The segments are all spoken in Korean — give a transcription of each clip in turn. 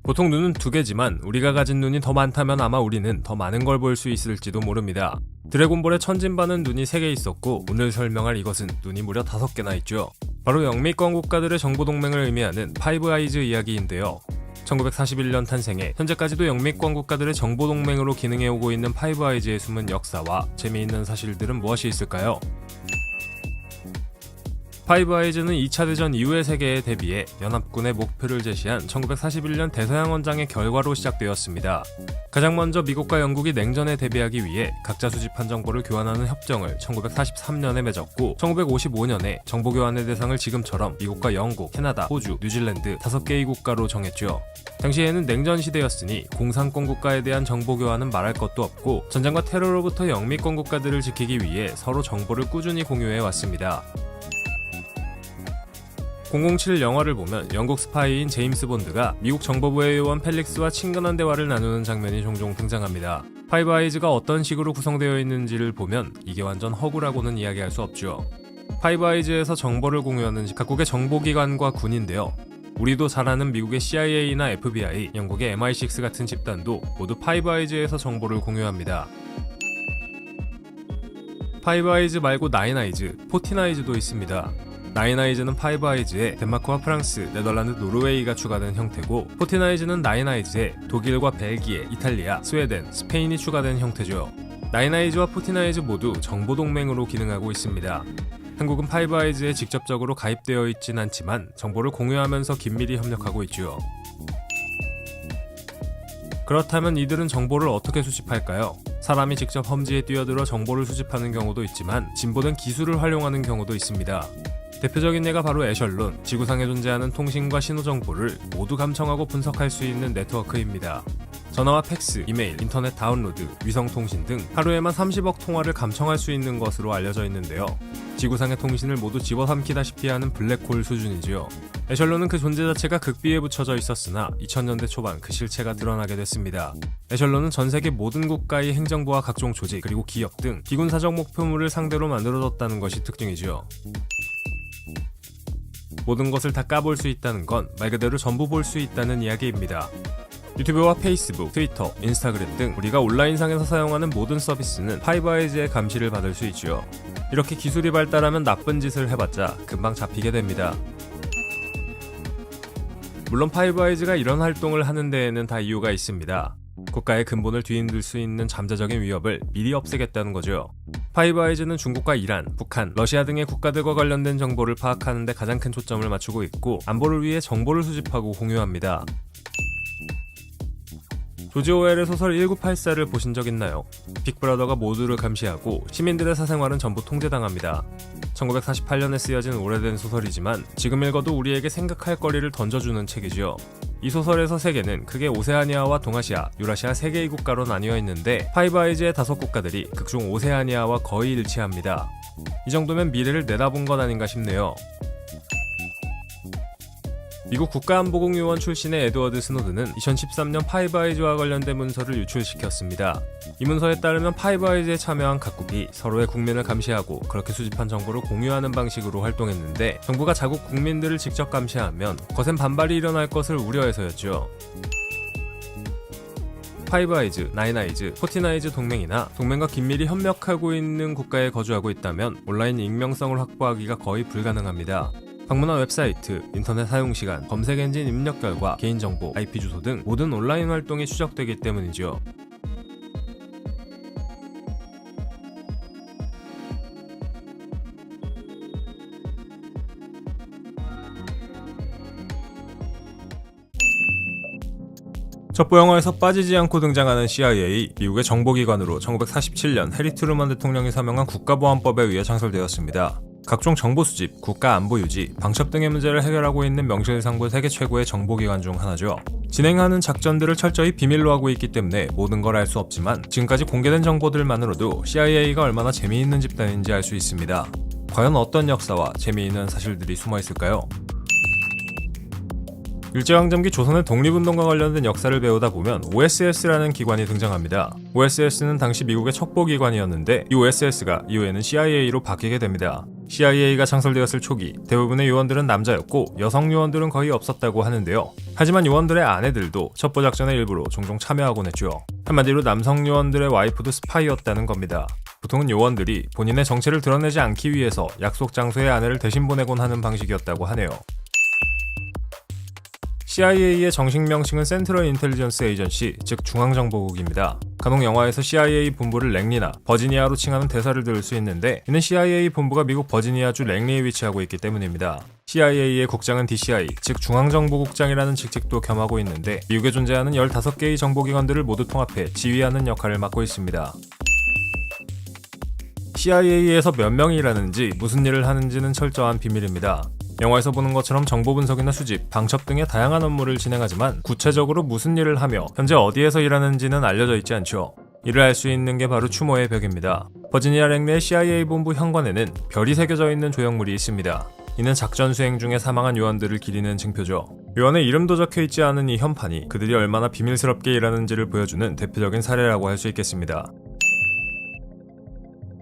보통 눈은 두 개지만 우리가 가진 눈이 더 많다면 아마 우리는 더 많은 걸 볼 수 있을지도 모릅니다. 드래곤볼의 천진반은 눈이 3개 있었고 오늘 설명할 이것은 눈이 무려 5개나 있죠. 바로 영미권 국가들의 정보동맹을 의미하는 파이브 아이즈 이야기인데요. 1941년 탄생해 현재까지도 영미권 국가들의 정보동맹으로 기능해오고 있는 파이브 아이즈의 숨은 역사와 재미있는 사실들은 무엇이 있을까요? 파이브 아이즈는 2차 대전 이후의 세계에 대비해 연합군의 목표를 제시한 1941년 대서양 헌장의 결과로 시작되었습니다. 가장 먼저 미국과 영국이 냉전에 대비하기 위해 각자 수집한 정보를 교환하는 협정을 1943년에 맺었고 1955년에 정보 교환의 대상을 지금처럼 미국과 영국, 캐나다, 호주, 뉴질랜드 5개의 국가로 정했죠. 당시에는 냉전 시대였으니 공산권 국가에 대한 정보 교환은 말할 것도 없고 전쟁과 테러로부터 영미권 국가들을 지키기 위해 서로 정보를 꾸준히 공유해 왔습니다. 007 영화를 보면 영국 스파이인 제임스 본드가 미국 정보부의 요원 펠릭스와 친근한 대화를 나누는 장면이 종종 등장합니다. 파이브 아이즈가 어떤 식으로 구성되어 있는지를 보면 이게 완전 허구라고는 이야기할 수 없죠. 파이브 아이즈에서 정보를 공유하는 각국의 정보기관과 군인데요. 우리도 잘 아는 미국의 CIA나 FBI, 영국의 MI6 같은 집단도 모두 파이브 아이즈에서 정보를 공유합니다. 파이브 아이즈 말고 나인 아이즈, 포틴 아이즈도 있습니다. 나인 아이즈는 파이브 아이즈에 덴마크와 프랑스, 네덜란드, 노르웨이가 추가된 형태고 포틴 아이즈는 나인 아이즈에 독일과 벨기에, 이탈리아, 스웨덴, 스페인이 추가된 형태죠. 나인 아이즈와 포틴 아이즈 모두 정보동맹으로 기능하고 있습니다. 한국은 파이브 아이즈에 직접적으로 가입되어 있진 않지만 정보를 공유하면서 긴밀히 협력하고 있죠. 그렇다면 이들은 정보를 어떻게 수집할까요? 사람이 직접 험지에 뛰어들어 정보를 수집하는 경우도 있지만 진보된 기술을 활용하는 경우도 있습니다. 대표적인 예가 바로 에셜론, 지구상에 존재하는 통신과 신호 정보를 모두 감청하고 분석할 수 있는 네트워크입니다. 전화와 팩스, 이메일, 인터넷 다운로드, 위성통신 등 하루에만 30억 통화를 감청할 수 있는 것으로 알려져 있는데요. 지구상의 통신을 모두 집어삼키다시피 하는 블랙홀 수준이지요. 에셜론은 그 존재 자체가 극비에 붙여져 있었으나 2000년대 초반 그 실체가 드러나게 됐습니다. 에셜론은 전 세계 모든 국가의 행정부와 각종 조직 그리고 기업 등 비군사적 목표물을 상대로 만들어졌다는 것이 특징이지요. 모든 것을 다 까볼 수 있다는 건 말 그대로 전부 볼 수 있다는 이야기입니다. 유튜브와 페이스북, 트위터, 인스타그램 등 우리가 온라인상에서 사용하는 모든 서비스는 파이브 아이즈의 감시를 받을 수 있죠. 이렇게 기술이 발달하면 나쁜 짓을 해봤자 금방 잡히게 됩니다. 물론 파이브 아이즈가 이런 활동을 하는 데에는 다 이유가 있습니다. 국가의 근본을 뒤흔들 수 있는 잠재적인 위협을 미리 없애겠다는 거죠. 파이브 아이즈는 중국과 이란, 북한, 러시아 등의 국가들과 관련된 정보를 파악하는 데 가장 큰 초점을 맞추고 있고 안보를 위해 정보를 수집하고 공유합니다. 조지 오웰의 소설 1984를 보신 적 있나요? 빅브라더가 모두를 감시하고 시민들의 사생활은 전부 통제당합니다. 1948년에 쓰여진 오래된 소설이지만 지금 읽어도 우리에게 생각할 거리를 던져주는 책이죠. 이 소설에서 세계는 크게 오세아니아와 동아시아, 유라시아 3개의 국가로 나뉘어 있는데 파이브 아이즈의 5국가들이 극중 오세아니아와 거의 일치합니다. 이 정도면 미래를 내다본 것 아닌가 싶네요. 미국 국가안보공요원 출신의 에드워드 스노든은 2013년 파이브 아이즈와 관련된 문서를 유출시켰습니다. 이 문서에 따르면 파이브 아이즈에 참여한 각국이 서로의 국민을 감시하고 그렇게 수집한 정보를 공유하는 방식으로 활동했는데 정부가 자국 국민들을 직접 감시하면 거센 반발이 일어날 것을 우려해서였죠. 파이브 아이즈, 나인 아이즈, 포틴 아이즈 동맹이나 동맹과 긴밀히 협력하고 있는 국가에 거주하고 있다면 온라인 익명성을 확보하기가 거의 불가능합니다. 방문한 웹사이트, 인터넷 사용시간, 검색엔진 입력 결과, 개인정보, IP 주소 등 모든 온라인 활동이 추적되기 때문이죠. 첩보 영화에서 빠지지 않고 등장하는 CIA, 미국의 정보기관으로 1947년 해리 트루먼 대통령이 사명한 국가보안법에 의해 창설되었습니다. 각종 정보 수집, 국가 안보 유지, 방첩 등의 문제를 해결하고 있는 명실상부 세계 최고의 정보기관 중 하나죠. 진행하는 작전들을 철저히 비밀로 하고 있기 때문에 모든 걸 알 수 없지만 지금까지 공개된 정보들만으로도 CIA가 얼마나 재미있는 집단인지 알 수 있습니다. 과연 어떤 역사와 재미있는 사실들이 숨어 있을까요? 일제강점기 조선의 독립운동과 관련된 역사를 배우다 보면 OSS라는 기관이 등장합니다. OSS는 당시 미국의 첩보기관이었는데 이 OSS가 이후에는 CIA로 바뀌게 됩니다. CIA가 창설되었을 초기 대부분의 요원들은 남자였고 여성 요원들은 거의 없었다고 하는데요. 하지만 요원들의 아내들도 첩보 작전의 일부로 종종 참여하곤 했죠. 한마디로 남성 요원들의 와이프도 스파이였다는 겁니다. 보통은 요원들이 본인의 정체를 드러내지 않기 위해서 약속 장소에 아내를 대신 보내곤 하는 방식이었다고 하네요. CIA의 정식 명칭은 센트럴 인텔리전스 에이전시, 즉 중앙정보국입니다. 간혹 영화에서 CIA 본부를 랭리나 버지니아로 칭하는 대사를 들을 수 있는데 이는 CIA 본부가 미국 버지니아주 랭리에 위치하고 있기 때문입니다. CIA의 국장은 DCI, 즉 중앙정보국장이라는 직책도 겸하고 있는데 미국에 존재하는 15개의 정보기관들을 모두 통합해 지휘하는 역할을 맡고 있습니다. CIA에서 몇 명이 일하는지 무슨 일을 하는지는 철저한 비밀입니다. 영화에서 보는 것처럼 정보 분석이나 수집, 방첩 등의 다양한 업무를 진행하지만 구체적으로 무슨 일을 하며 현재 어디에서 일하는지는 알려져 있지 않죠. 이를 알 수 있는 게 바로 추모의 벽입니다. 버지니아 랭리의 CIA 본부 현관에는 별이 새겨져 있는 조형물이 있습니다. 이는 작전 수행 중에 사망한 요원들을 기리는 징표죠. 요원의 이름도 적혀 있지 않은 이 현판이 그들이 얼마나 비밀스럽게 일하는지를 보여주는 대표적인 사례라고 할 수 있겠습니다.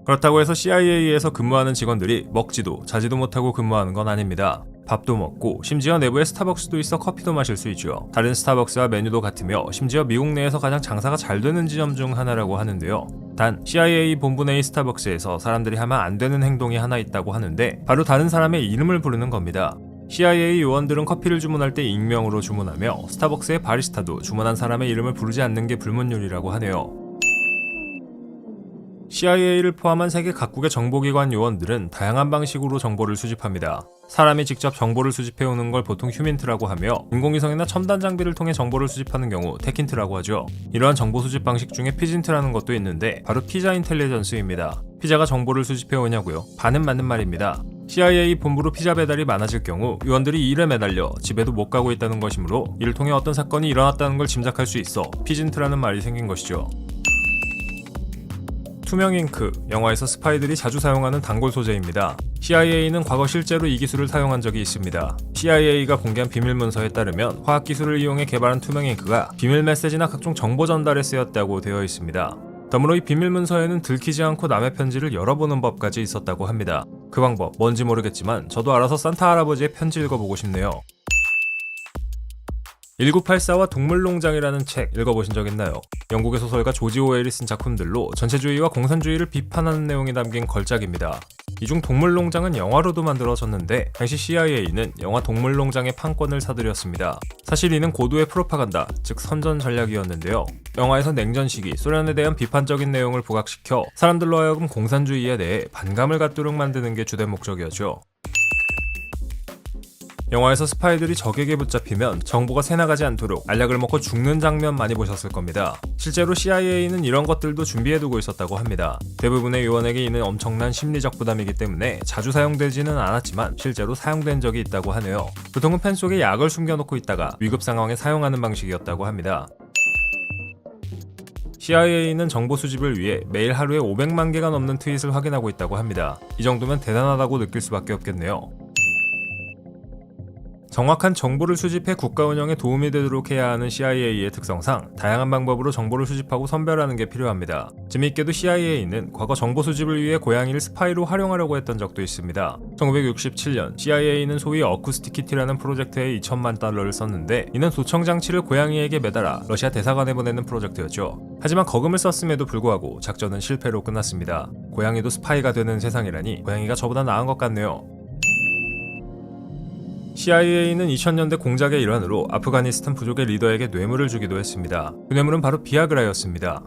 그렇다고 해서 CIA에서 근무하는 직원들이 먹지도 자지도 못하고 근무하는 건 아닙니다. 밥도 먹고 심지어 내부에 스타벅스도 있어 커피도 마실 수 있죠. 다른 스타벅스와 메뉴도 같으며 심지어 미국 내에서 가장 장사가 잘 되는 지점 중 하나라고 하는데요. 단 CIA 본부 내의 스타벅스에서 사람들이 하면 안 되는 행동이 하나 있다고 하는데 바로 다른 사람의 이름을 부르는 겁니다. CIA 요원들은 커피를 주문할 때 익명으로 주문하며 스타벅스의 바리스타도 주문한 사람의 이름을 부르지 않는 게 불문율이라고 하네요. CIA를 포함한 세계 각국의 정보기관 요원들은 다양한 방식으로 정보를 수집합니다. 사람이 직접 정보를 수집해오는 걸 보통 휴민트라고 하며 인공위성이나 첨단 장비를 통해 정보를 수집하는 경우 테킨트라고 하죠. 이러한 정보 수집 방식 중에 피진트라는 것도 있는데 바로 피자 인텔리전스입니다. 피자가 정보를 수집해오냐고요? 반은 맞는 말입니다. CIA 본부로 피자 배달이 많아질 경우 요원들이 일에 매달려 집에도 못 가고 있다는 것이므로 이를 통해 어떤 사건이 일어났다는 걸 짐작할 수 있어 피진트라는 말이 생긴 것이죠. 투명 잉크, 영화에서 스파이들이 자주 사용하는 단골 소재입니다. CIA는 과거 실제로 이 기술을 사용한 적이 있습니다. CIA가 공개한 비밀 문서에 따르면 화학기술을 이용해 개발한 투명 잉크가 비밀 메시지나 각종 정보 전달에 쓰였다고 되어 있습니다. 더불어 이 비밀 문서에는 들키지 않고 남의 편지를 열어보는 법까지 있었다고 합니다. 그 방법 뭔지 모르겠지만 저도 알아서 산타 할아버지의 편지 읽어보고 싶네요. 1984와 동물농장이라는 책 읽어보신 적 있나요? 영국의 소설가 조지 오웰이 쓴 작품들로 전체주의와 공산주의를 비판하는 내용이 담긴 걸작입니다. 이 중 동물농장은 영화로도 만들어졌는데 당시 CIA는 영화 동물농장의 판권을 사들였습니다. 사실 이는 고도의 프로파간다, 즉 선전 전략이었는데요. 영화에서 냉전 시기 소련에 대한 비판적인 내용을 부각시켜 사람들로 하여금 공산주의에 대해 반감을 갖도록 만드는 게 주된 목적이었죠. 영화에서 스파이들이 적에게 붙잡히면 정보가 새나가지 않도록 알약을 먹고 죽는 장면 많이 보셨을 겁니다. 실제로 CIA는 이런 것들도 준비해두고 있었다고 합니다. 대부분의 요원에게 이는 엄청난 심리적 부담이기 때문에 자주 사용되지는 않았지만 실제로 사용된 적이 있다고 하네요. 보통은 펜 속에 약을 숨겨놓고 있다가 위급 상황에 사용하는 방식이었다고 합니다. CIA는 정보 수집을 위해 매일 하루에 500만 개가 넘는 트윗을 확인하고 있다고 합니다. 이 정도면 대단하다고 느낄 수밖에 없겠네요. 정확한 정보를 수집해 국가 운영에 도움이 되도록 해야 하는 CIA의 특성상 다양한 방법으로 정보를 수집하고 선별하는 게 필요합니다. 재미있게도 CIA는 과거 정보 수집을 위해 고양이를 스파이로 활용하려고 했던 적도 있습니다. 1967년 CIA는 소위 어쿠스티키티라는 프로젝트에 2천만 달러를 썼는데 이는 소청 장치를 고양이에게 매달아 러시아 대사관에 보내는 프로젝트였죠. 하지만 거금을 썼음에도 불구하고 작전은 실패로 끝났습니다. 고양이도 스파이가 되는 세상이라니 고양이가 저보다 나은 것 같네요. CIA는 2000년대 공작의 일환으로 아프가니스탄 부족의 리더에게 뇌물을 주기도 했습니다. 그 뇌물은 바로 비아그라였습니다.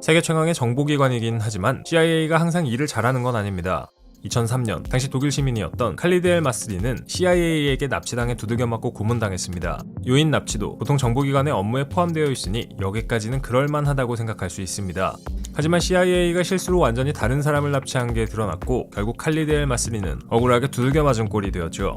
세계 최강의 정보기관이긴 하지만 CIA가 항상 일을 잘하는 건 아닙니다. 2003년 당시 독일 시민이었던 칼리드 엘 마스리는 CIA에게 납치당해 두들겨 맞고 고문당했습니다. 요인 납치도 보통 정보기관의 업무에 포함되어 있으니 여기까지는 그럴만하다고 생각할 수 있습니다. 하지만 CIA가 실수로 완전히 다른 사람을 납치한 게 드러났고 결국 칼리드 엘 마스리는 억울하게 두들겨 맞은 꼴이 되었죠.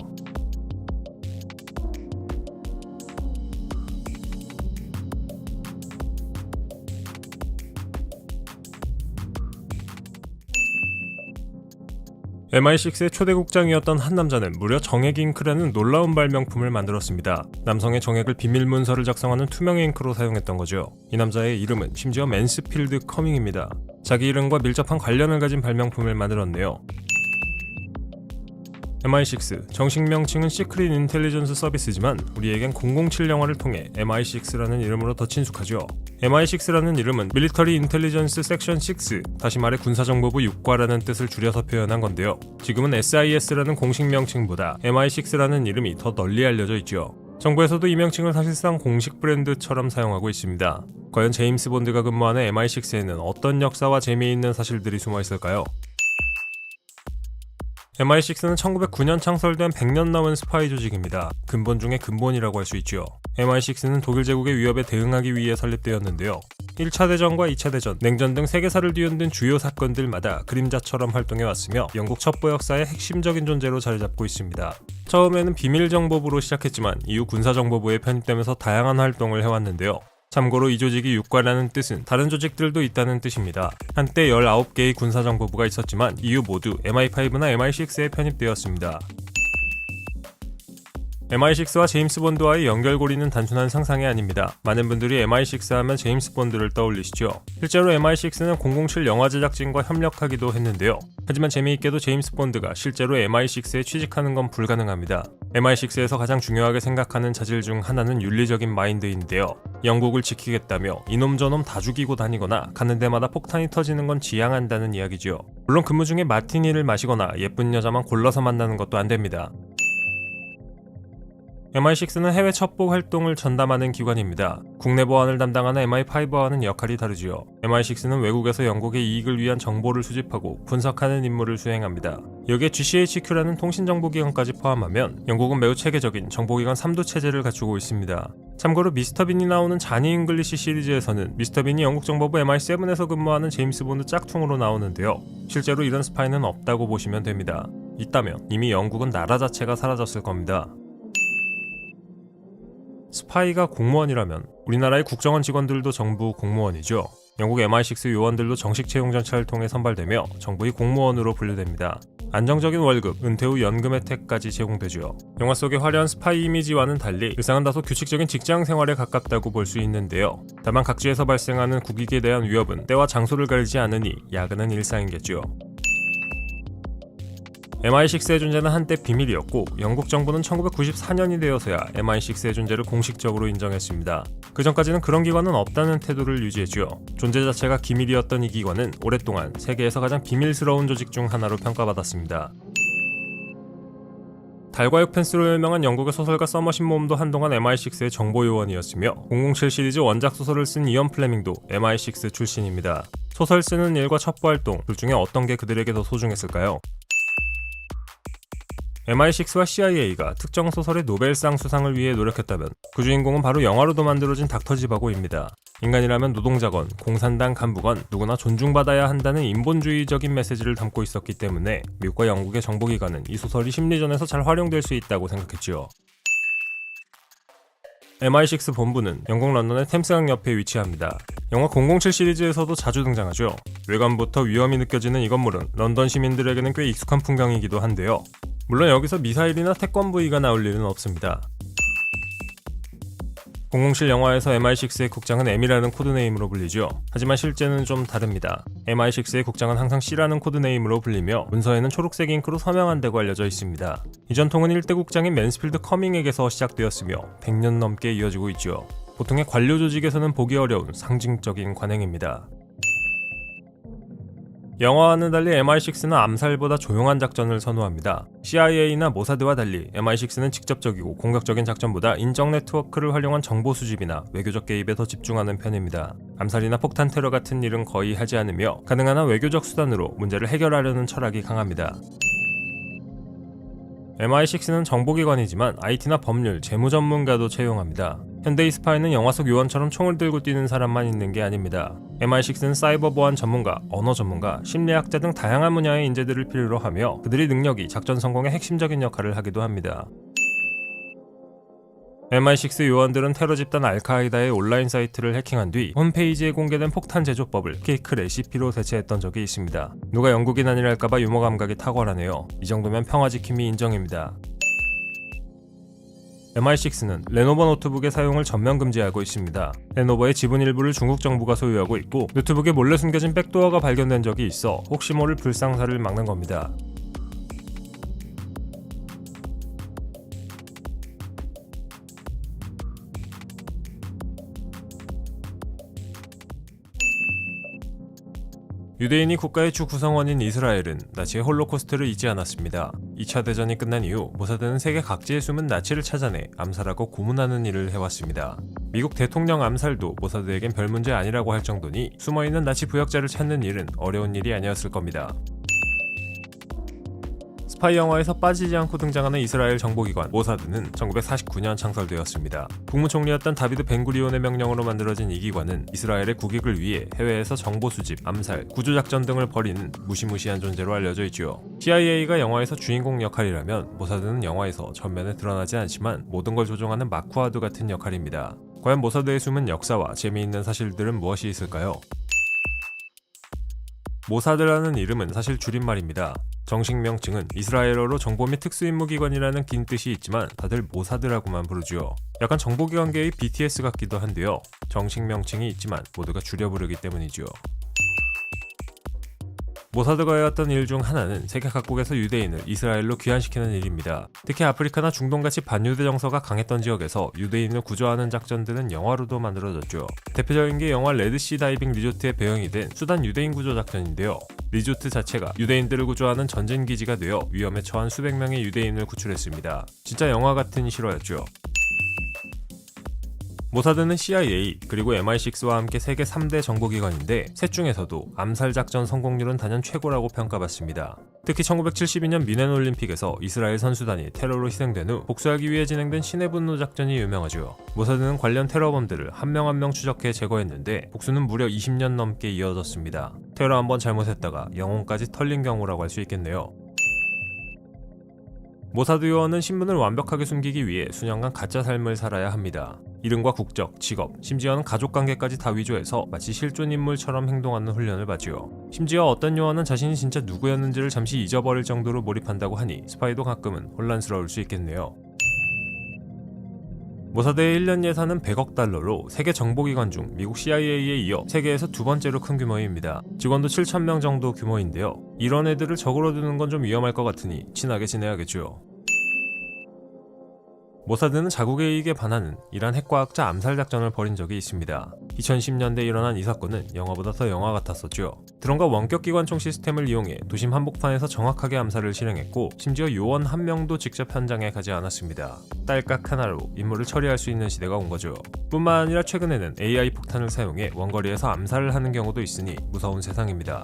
MI6의 초대 국장이었던 한 남자는 무려 정액 잉크라는 놀라운 발명품을 만들었습니다. 남성의 정액을 비밀 문서를 작성하는 투명 잉크로 사용했던 거죠. 이 남자의 이름은 심지어 맨스필드 커밍입니다. 자기 이름과 밀접한 관련을 가진 발명품을 만들었네요. MI6, 정식 명칭은 시크릿 인텔리전스 서비스지만 우리에겐 007 영화를 통해 MI6라는 이름으로 더 친숙하죠. MI6라는 이름은 밀리터리 인텔리전스 섹션 6, 다시 말해 군사정보부 6과라는 뜻을 줄여서 표현한 건데요. 지금은 SIS라는 공식 명칭보다 MI6라는 이름이 더 널리 알려져 있죠. 정부에서도 이 명칭을 사실상 공식 브랜드처럼 사용하고 있습니다. 과연 제임스 본드가 근무하는 MI6에는 어떤 역사와 재미있는 사실들이 숨어 있을까요? MI6는 1909년 창설된 100년 넘은 스파이 조직입니다. 근본 중의 근본이라고 할 수 있죠. MI6는 독일 제국의 위협에 대응하기 위해 설립되었는데요. 1차 대전과 2차 대전, 냉전 등 세계사를 뒤흔든 주요 사건들마다 그림자처럼 활동해왔으며 영국 첩보 역사의 핵심적인 존재로 자리잡고 있습니다. 처음에는 비밀정보부로 시작했지만 이후 군사정보부에 편입되면서 다양한 활동을 해왔는데요. 참고로 이 조직이 육과라는 뜻은 다른 조직들도 있다는 뜻입니다. 한때 19개의 군사정보부가 있었지만 이후 모두 MI5나 MI6에 편입되었습니다. MI6와 제임스 본드와의 연결고리는 단순한 상상이 아닙니다. 많은 분들이 MI6 하면 제임스 본드를 떠올리시죠. 실제로 MI6는 007 영화 제작진과 협력하기도 했는데요. 하지만 재미있게도 제임스 본드가 실제로 MI6에 취직하는 건 불가능합니다. MI6에서 가장 중요하게 생각하는 자질 중 하나는 윤리적인 마인드인데요. 영국을 지키겠다며 이놈 저놈 다 죽이고 다니거나 가는 데마다 폭탄이 터지는 건 지향한다는 이야기죠. 물론 근무 중에 마티니를 마시거나 예쁜 여자만 골라서 만나는 것도 안 됩니다. MI6는 해외 첩보 활동을 전담하는 기관입니다. 국내 보안을 담당하는 MI5와는 역할이 다르지요. MI6는 외국에서 영국의 이익을 위한 정보를 수집하고 분석하는 임무를 수행합니다. 여기에 GCHQ라는 통신정보기관까지 포함하면 영국은 매우 체계적인 정보기관 3두 체제를 갖추고 있습니다. 참고로 미스터 빈이 나오는 자니 잉글리시 시리즈에서는 미스터 빈이 영국 정보부 MI7에서 근무하는 제임스 본드 짝퉁으로 나오는데요. 실제로 이런 스파이는 없다고 보시면 됩니다. 있다면 이미 영국은 나라 자체가 사라졌을 겁니다. 스파이가 공무원이라면 우리나라의 국정원 직원들도 정부 공무원이죠. 영국 MI6 요원들도 정식 채용 절차를 통해 선발되며 정부의 공무원으로 분류됩니다. 안정적인 월급, 은퇴 후 연금 혜택까지 제공되죠. 영화 속의 화려한 스파이 이미지와는 달리 일상은 다소 규칙적인 직장 생활에 가깝다고 볼 수 있는데요. 다만 각지에서 발생하는 국익에 대한 위협은 때와 장소를 가리지 않으니 야근은 일상이겠죠. MI6의 존재는 한때 비밀이었고 영국 정부는 1994년이 되어서야 MI6의 존재를 공식적으로 인정했습니다. 그 전까지는 그런 기관은 없다는 태도를 유지했죠. 존재 자체가 기밀이었던 이 기관은 오랫동안 세계에서 가장 비밀스러운 조직 중 하나로 평가받았습니다. 달과 육펜스로 유명한 영국의 소설가 서머신 모음도 한동안 MI6의 정보요원이었으며 007 시리즈 원작 소설을 쓴 이언 플레밍도 MI6 출신입니다. 소설 쓰는 일과 첩보활동 둘 중에 어떤 게 그들에게 더 소중했을까요? MI6와 CIA가 특정 소설의 노벨상 수상을 위해 노력했다면 그 주인공은 바로 영화로도 만들어진 닥터 지바고입니다. 인간이라면 노동자건 공산당 간부건 누구나 존중받아야 한다는 인본주의적인 메시지를 담고 있었기 때문에 미국과 영국의 정보기관은 이 소설이 심리전에서 잘 활용될 수 있다고 생각했지요. MI6 본부는 영국 런던의 템스강 옆에 위치합니다. 영화 007 시리즈에서도 자주 등장하죠. 외관부터 위험이 느껴지는 이 건물은 런던 시민들에게는 꽤 익숙한 풍경이기도 한데요. 물론 여기서 미사일이나 태권브이가 나올 일은 없습니다. 007 영화에서 MI6의 국장은 M이라는 코드네임으로 불리죠. 하지만 실제는 좀 다릅니다. MI6의 국장은 항상 C라는 코드네임으로 불리며 문서에는 초록색 잉크로 서명한다고 알려져 있습니다. 이 전통은 1대 국장인 맨스필드 커밍에게서 시작되었으며 100년 넘게 이어지고 있죠. 보통의 관료 조직에서는 보기 어려운 상징적인 관행입니다. 영화와는 달리 MI6는 암살보다 조용한 작전을 선호합니다. CIA나 모사드와 달리 MI6는 직접적이고 공격적인 작전보다 인적 네트워크를 활용한 정보 수집이나 외교적 개입에 더 집중하는 편입니다. 암살이나 폭탄 테러 같은 일은 거의 하지 않으며 가능한 한 외교적 수단으로 문제를 해결하려는 철학이 강합니다. MI6는 정보기관이지만 IT나 법률, 재무 전문가도 채용합니다. 현대의 스파이는 영화 속 요원처럼 총을 들고 뛰는 사람만 있는 게 아닙니다. MI6는 사이버 보안 전문가, 언어 전문가, 심리학자 등 다양한 분야의 인재들을 필요로 하며 그들의 능력이 작전 성공에 핵심적인 역할을 하기도 합니다. MI6 요원들은 테러 집단 알카이다의 온라인 사이트를 해킹한 뒤 홈페이지에 공개된 폭탄 제조법을 케이크 레시피로 대체했던 적이 있습니다. 누가 영국인 아니랄까봐 유머 감각이 탁월하네요. 이 정도면 평화지킴이 인정입니다. MI6는 레노버 노트북의 사용을 전면 금지하고 있습니다. 레노버의 지분 일부를 중국 정부가 소유하고 있고 노트북에 몰래 숨겨진 백도어가 발견된 적이 있어 혹시 모를 불상사를 막는 겁니다. 유대인이 국가의 주 구성원인 이스라엘은 나치의 홀로코스트를 잊지 않았습니다. 2차 대전이 끝난 이후 모사드는 세계 각지에 숨은 나치를 찾아내 암살하고 고문하는 일을 해왔습니다. 미국 대통령 암살도 모사드에겐 별 문제 아니라고 할 정도니 숨어있는 나치 부역자를 찾는 일은 어려운 일이 아니었을 겁니다. 스파이 영화에서 빠지지 않고 등장하는 이스라엘 정보기관 모사드는 1949년 창설되었습니다. 국무총리였던 다비드 벤구리온의 명령으로 만들어진 이 기관은 이스라엘의 국익을 위해 해외에서 정보 수집, 암살, 구조작전 등을 벌이는 무시무시한 존재로 알려져 있죠. CIA가 영화에서 주인공 역할이라면 모사드는 영화에서 전면에 드러나지 않지만 모든 걸 조종하는 마크와드 같은 역할입니다. 과연 모사드의 숨은 역사와 재미있는 사실들은 무엇이 있을까요? 모사드라는 이름은 사실 줄임말입니다. 정식 명칭은 이스라엘어로 정보 및 특수임무기관이라는 긴 뜻이 있지만 다들 모사드라고만 부르죠. 약간 정보기관계의 BTS 같기도 한데요. 정식 명칭이 있지만 모두가 줄여 부르기 때문이죠. 모사드가 해왔던 일 중 하나는 세계 각국에서 유대인을 이스라엘로 귀환시키는 일입니다. 특히 아프리카나 중동같이 반유대 정서가 강했던 지역에서 유대인을 구조하는 작전들은 영화로도 만들어졌죠. 대표적인 게 영화 레드시 다이빙 리조트의 배경이 된 수단 유대인 구조 작전인데요. 리조트 자체가 유대인들을 구조하는 전쟁기지가 되어 위험에 처한 수백 명의 유대인을 구출했습니다. 진짜 영화 같은 실화였죠. 모사드는 CIA 그리고 MI6와 함께 세계 3대 정보기관인데 셋 중에서도 암살작전 성공률은 단연 최고라고 평가받습니다. 특히 1972년 뮌헨 올림픽에서 이스라엘 선수단이 테러로 희생된 후 복수하기 위해 진행된 신의 분노 작전이 유명하죠. 모사드는 관련 테러범들을 한 명 한 명 추적해 제거했는데 복수는 무려 20년 넘게 이어졌습니다. 테러 한번 잘못했다가 영혼까지 털린 경우라고 할 수 있겠네요. 모사드 요원은 신분을 완벽하게 숨기기 위해 수년간 가짜 삶을 살아야 합니다. 이름과 국적, 직업, 심지어는 가족관계까지 다 위조해서 마치 실존 인물처럼 행동하는 훈련을 받지요. 심지어 어떤 요원은 자신이 진짜 누구였는지를 잠시 잊어버릴 정도로 몰입한다고 하니 스파이도 가끔은 혼란스러울 수 있겠네요. 모사드의 1년 예산은 100억 달러로 세계 정보기관 중 미국 CIA에 이어 세계에서 두 번째로 큰 규모입니다. 직원도 7,000명 정도 규모인데요. 이런 애들을 적으로 두는 건 좀 위험할 것 같으니 친하게 지내야겠죠. 모사드는 자국의 이익에 반하는 이란 핵과학자 암살 작전을 벌인 적이 있습니다. 2010년대에 일어난 이 사건은 영화보다 더 영화 같았었죠. 드론과 원격 기관총 시스템을 이용해 도심 한복판에서 정확하게 암살을 실행했고 심지어 요원 한 명도 직접 현장에 가지 않았습니다. 딸깍 하나로 임무를 처리할 수 있는 시대가 온 거죠. 뿐만 아니라 최근에는 AI 폭탄을 사용해 원거리에서 암살을 하는 경우도 있으니 무서운 세상입니다.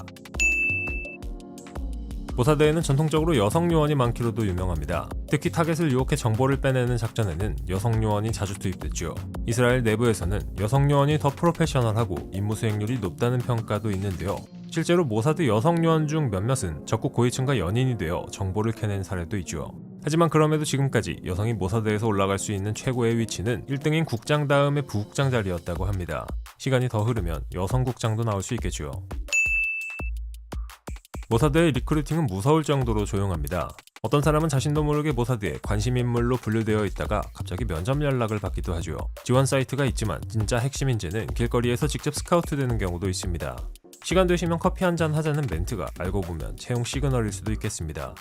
모사드에는 전통적으로 여성 요원이 많기로도 유명합니다. 특히 타겟을 유혹해 정보를 빼내는 작전에는 여성 요원이 자주 투입됐죠. 이스라엘 내부에서는 여성 요원이 더 프로페셔널하고 임무 수행률이 높다는 평가도 있는데요. 실제로 모사드 여성 요원 중 몇몇은 적국 고위층과 연인이 되어 정보를 캐낸 사례도 있죠. 하지만 그럼에도 지금까지 여성이 모사드에서 올라갈 수 있는 최고의 위치는 1등인 국장 다음에 부국장 자리였다고 합니다. 시간이 더 흐르면 여성 국장도 나올 수 있겠죠. 모사드의 리크루팅은 무서울 정도로 조용합니다. 어떤 사람은 자신도 모르게 모사드에 관심 인물로 분류되어 있다가 갑자기 면접 연락을 받기도 하죠. 지원 사이트가 있지만 진짜 핵심 인재는 길거리에서 직접 스카우트 되는 경우도 있습니다. 시간 되시면 커피 한잔 하자는 멘트가 알고 보면 채용 시그널일 수도 있겠습니다.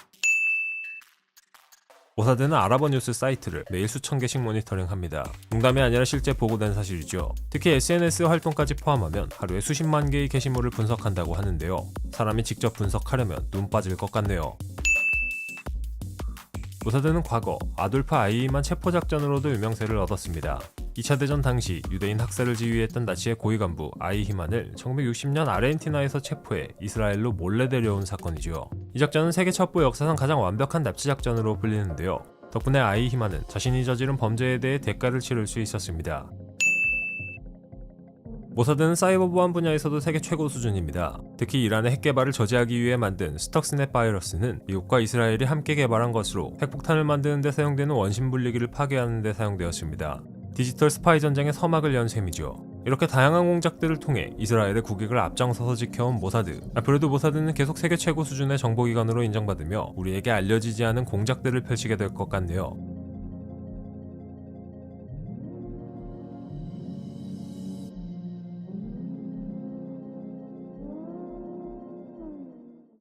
모사드는 아랍어 뉴스 사이트를 매일 수천 개씩 모니터링합니다. 농담이 아니라 실제 보고된 사실이죠. 특히 SNS 활동까지 포함하면 하루에 수십만 개의 게시물을 분석한다고 하는데요. 사람이 직접 분석하려면 눈 빠질 것 같네요. 모사드는 과거 아돌프 아이히만 체포작전으로도 유명세를 얻었습니다. 2차 대전 당시 유대인 학살을 지휘했던 나치의 고위 간부 아이히만을 1960년 아르헨티나에서 체포해 이스라엘로 몰래 데려온 사건이죠. 이 작전은 세계 첩보 역사상 가장 완벽한 납치 작전으로 불리는데요. 덕분에 아이히만은 자신이 저지른 범죄에 대해 대가를 치를 수 있었습니다. 모사드는 사이버 보안 분야에서도 세계 최고 수준입니다. 특히 이란의 핵 개발을 저지하기 위해 만든 스톡스넷 바이러스는 미국과 이스라엘이 함께 개발한 것으로 핵폭탄을 만드는 데 사용되는 원심 분리기를 파괴하는 데 사용되었습니다. 디지털 스파이 전쟁의 서막을 연 셈이죠. 이렇게 다양한 공작들을 통해 이스라엘의 국익을 앞장서서 지켜온 모사드. 앞으로도 모사드는 계속 세계 최고 수준의 정보기관으로 인정받으며 우리에게 알려지지 않은 공작들을 펼치게 될 것 같네요.